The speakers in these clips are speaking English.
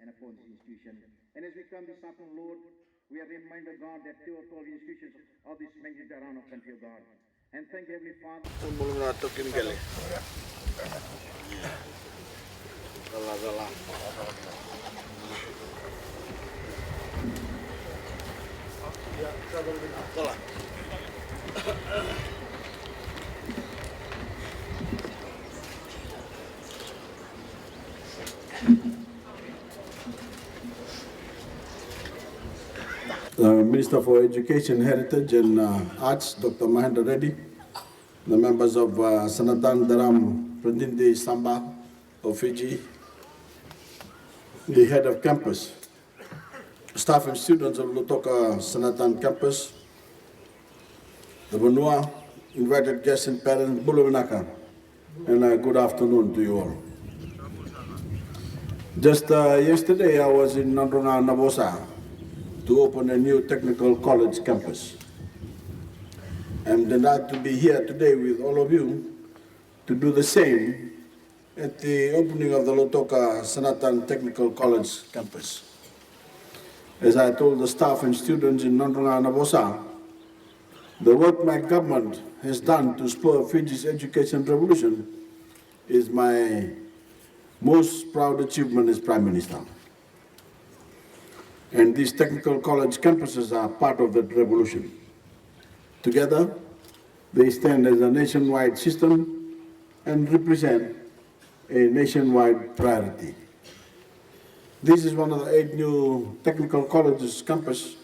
and upon this institution. And as we come this afternoon, Lord, we are reminded, God, that there are 12 institutions of this magnitude around our country, God. And thank you, Heavenly Father. Minister for Education, Heritage and Arts, Dr. Mahendra Reddy, the members of Sanatan Dharam Pradindi Samba of Fiji, the head of campus, staff and students of Lautoka Sanatan campus, the Vanua, invited guests and parents, Bulavinaka, and good afternoon to you all. Just yesterday I was in Nandrona Navosa to open a new technical college campus. I'm delighted to be here today with all of you to do the same at the opening of the Lautoka Sanatan Technical College campus. As I told the staff and students in Nandrona Navosa, the work my government has done to spur Fiji's education revolution is my most proud achievement as Prime Minister. And these technical college campuses are part of that revolution. Together, they stand as a nationwide system and represent a nationwide priority. This is one of the 8 new technical colleges campus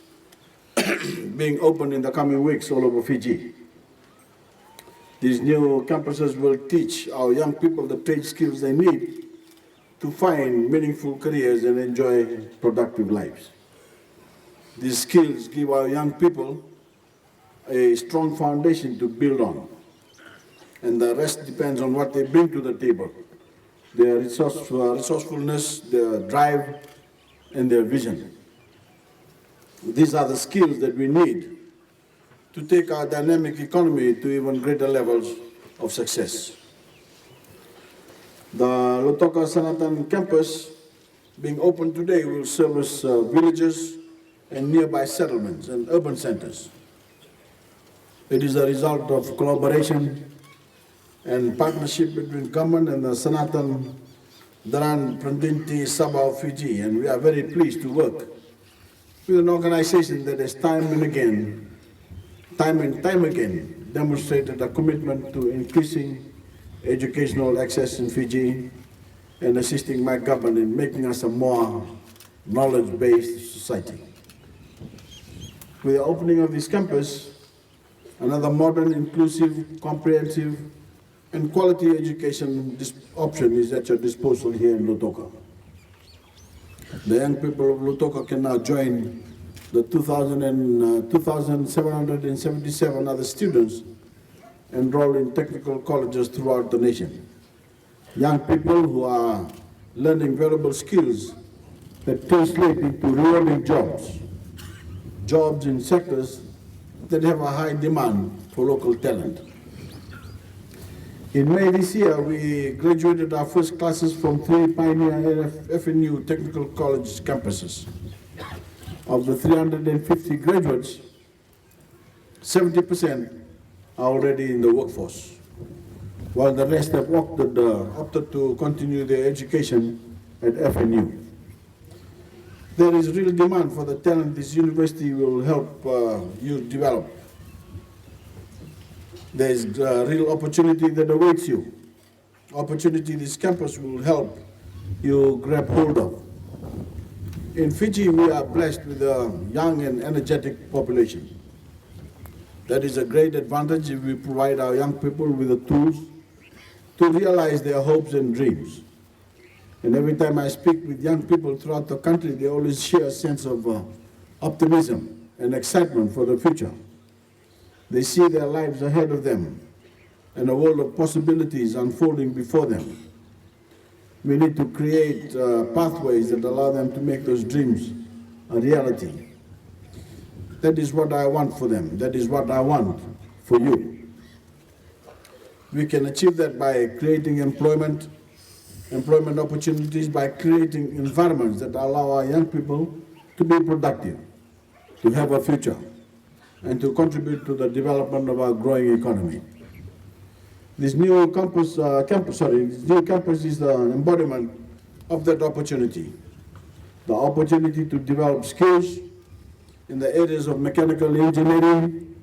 being opened in the coming weeks all over Fiji. These new campuses will teach our young people the trade skills they need to find meaningful careers and enjoy productive lives. These skills give our young people a strong foundation to build on, and the rest depends on what they bring to the table, their resourcefulness, their drive, and their vision. These are the skills that we need to take our dynamic economy to even greater levels of success. The Lautoka Sanatan campus being opened today will service villages and nearby settlements and urban centers. It is a result of collaboration and partnership between government and the Sanatan Dharam Pradindi Sabha of Fiji, and we are very pleased to work with an organization that has time and time again demonstrated a commitment to increasing educational access in Fiji and assisting my government in making us a more knowledge-based society. With the opening of this campus, another modern, inclusive, comprehensive, and quality education option is at your disposal here in Lautoka. The young people of Lautoka can now join the 2,777 other students enrolled in technical colleges throughout the nation. Young people who are learning valuable skills that translate into rewarding jobs in sectors that have a high demand for local talent. In May this year, we graduated our first classes from 3 pioneer FNU technical college campuses. Of the 350 graduates, 70% are already in the workforce, while the rest have opted to continue their education at FNU. There is real demand for the talent this university will help you develop. There is a real opportunity that awaits you, opportunity this campus will help you grab hold of. In Fiji, we are blessed with a young and energetic population. That is a great advantage if we provide our young people with the tools to realize their hopes and dreams. And every time I speak with young people throughout the country, they always share a sense of optimism and excitement for the future. They see their lives ahead of them and a world of possibilities unfolding before them. We need to create pathways that allow them to make those dreams a reality. That is what I want for them. That is what I want for you. We can achieve that by creating employment employment opportunities by creating environments that allow our young people to be productive, to have a future, and to contribute to the development of our growing economy. This new campus is the embodiment of that opportunity. The opportunity to develop skills in the areas of mechanical engineering,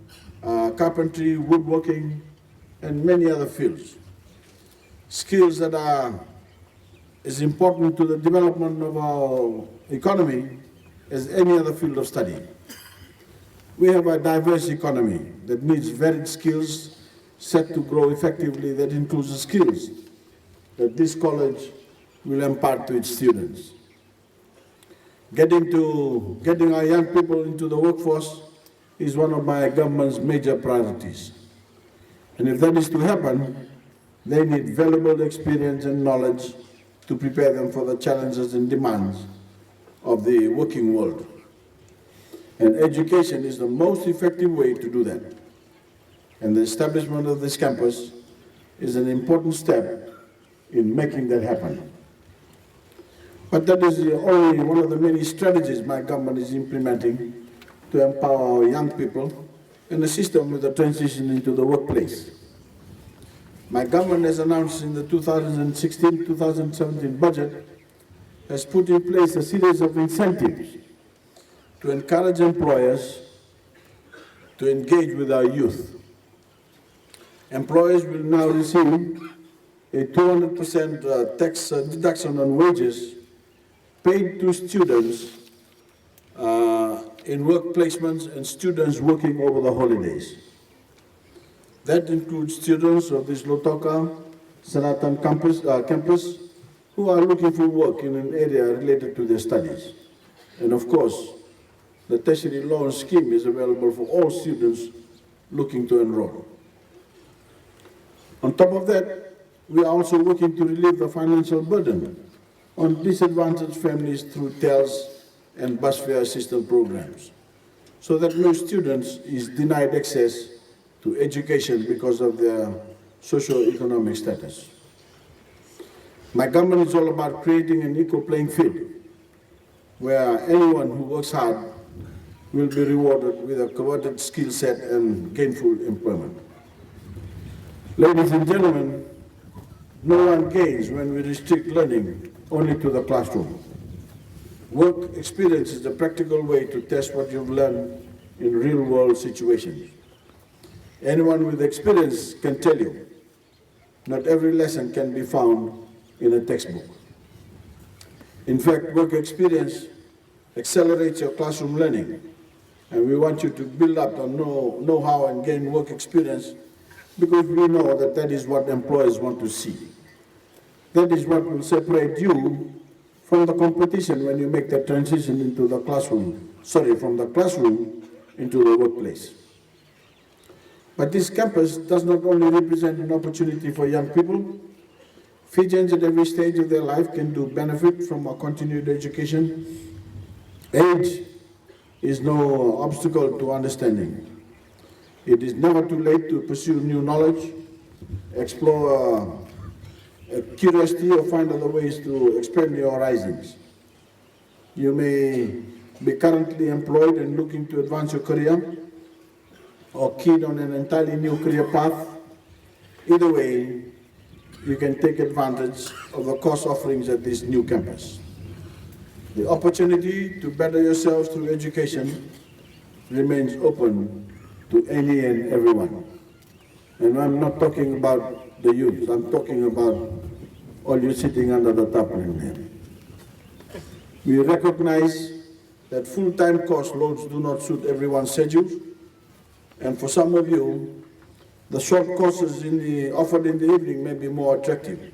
carpentry, woodworking, and many other fields. Skills that are as important to the development of our economy as any other field of study. We have a diverse economy that needs varied skills set to grow effectively, that includes the skills that this college will impart to its students. Getting our young people into the workforce is one of my government's major priorities. And if that is to happen, they need valuable experience and knowledge to prepare them for the challenges and demands of the working world. And education is the most effective way to do that. And the establishment of this campus is an important step in making that happen. But that is only one of the many strategies my government is implementing to empower our young people and assist them with the transition into the workplace. My government, as announced in the 2016-2017 budget, has put in place a series of incentives to encourage employers to engage with our youth. Employers will now receive a 200% tax deduction on wages paid to students in work placements and students working over the holidays. That includes students of this Lautoka Sanatan campus who are looking for work in an area related to their studies. And of course, the tertiary loan scheme is available for all students looking to enroll. On top of that, we are also working to relieve the financial burden on disadvantaged families through TELS and bus fare assistance programs, so that no student is denied access to education because of their socio-economic status. My government is all about creating an equal playing field where anyone who works hard will be rewarded with a coveted skill set and gainful employment. Ladies and gentlemen, no one gains when we restrict learning only to the classroom. Work experience is the practical way to test what you've learned in real-world situations. Anyone with experience can tell you, not every lesson can be found in a textbook. In fact, work experience accelerates your classroom learning, and we want you to build up on know-how and gain work experience because we know that that is what employers want to see. That is what will separate you from the competition when you make the transition into the classroom, from the classroom into the workplace. But this campus does not only represent an opportunity for young people. Fijians at every stage of their life can benefit from a continued education. Age is no obstacle to understanding. It is never too late to pursue new knowledge, explore curiosity, or find other ways to expand your horizons. You may be currently employed and looking to advance your career, or keen on an entirely new career path. Either way, you can take advantage of the course offerings at this new campus. The opportunity to better yourselves through education remains open to any and everyone. And I'm not talking about the youth, I'm talking about all you sitting under the tarpaulin here. We recognize that full-time course loads do not suit everyone's schedule, and for some of you, the short courses offered in the evening may be more attractive.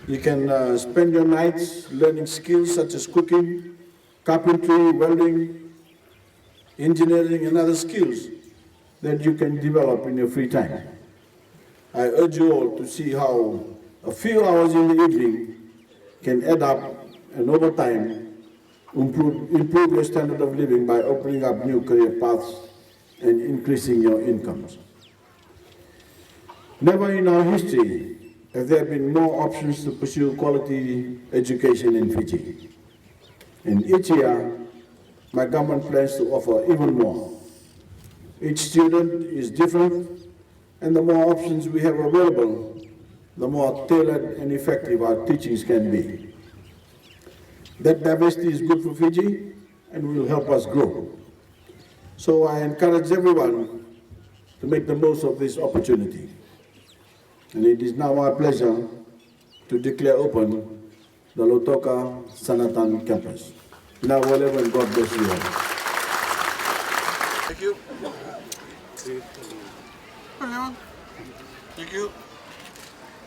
You can spend your nights learning skills such as cooking, carpentry, welding, engineering, and other skills that you can develop in your free time. I urge you all to see how a few hours in the evening can add up and over time improve your standard of living by opening up new career paths and increasing your incomes. Never in our history as there have been more options to pursue quality education in Fiji. And each year, my government plans to offer even more. Each student is different, and the more options we have available, the more tailored and effective our teachings can be. That diversity is good for Fiji and will help us grow. So I encourage everyone to make the most of this opportunity. And it is now my pleasure to declare open the Lautoka Sanatan campus. Now, whatever, and God bless you all. Thank you. Thank you.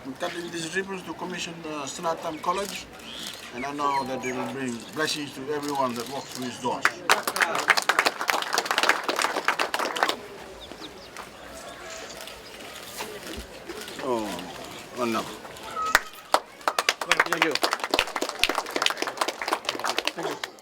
I'm cutting these ribbons to commission Sanatan College, and I know that they will bring blessings to everyone that walks through his doors. Oh, no. Thank you. Thank you.